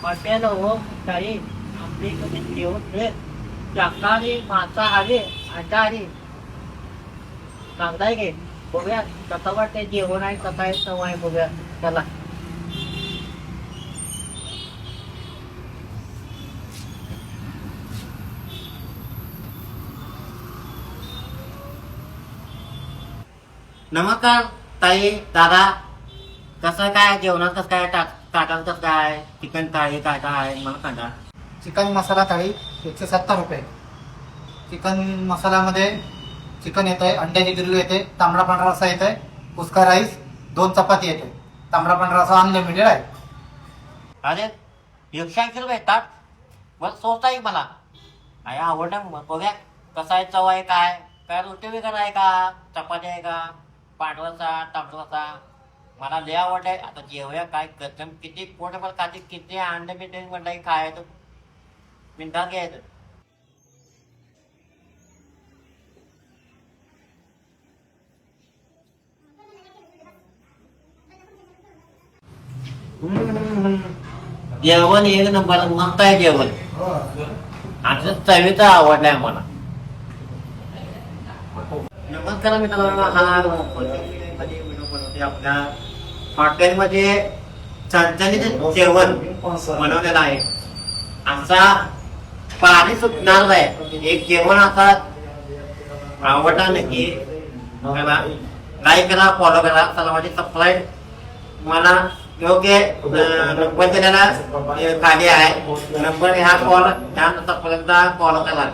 Hotel हो काही आमची जेवण मिळेल शाकाहारी मांसाहारी अंडाहारी चांगलाय घे बघूया कसं वाटतंय जेवण आहे कसं आहे चव आहे बघूया चला नमस्कार ताई दादा कसं काय जेवणात कसं काय ताटात कसं काय चिकन थाळी काय काय आहे मला सांगा चिकन मसाला थाळी 170 रुपये. चिकन मसाल्यामध्ये चिकन येत आहे, अंड्याची ग्रिल येते, तांबडा पांढरा रस्सा येत आहे, कुस्का राईस, 2 चपाती येते. तांबडा पांढरा रस्सा अनलिमिटेड आहे. अरे 180 रुपये ताट बरं स्वस्त आहे मला आहे आवडलं मग बघ्या कसं आहे चव आहे काय काय रोटी वगैरे आहे का चपाती आहे का पांढरा रस्सा तांबडा रस्सा मला लय आवडलंय आता जेवूया काय कसम किती पोट मला खाते किती अंडे बिंडे म्हटलं खायचं मिनटात घ्यायचं जेवण एक नंबर मस्त आहे जेवण असं चवीचं आवडलंय मला नमस्कार मित्रांनो हा आपल्या हॉटेलमध्ये चणचणीत जेवण बनवलेलं आहे असा पाणी सुटणार आहे एक जेवण असा आवडला नक्की लाईक करा फॉलो करा चला माझी सबस्क्राईब मला योग्य नंबर दिलेला खाली आहे नंबर ह्या कॉल ह्या सबस्क्राईबचा फॉलो करा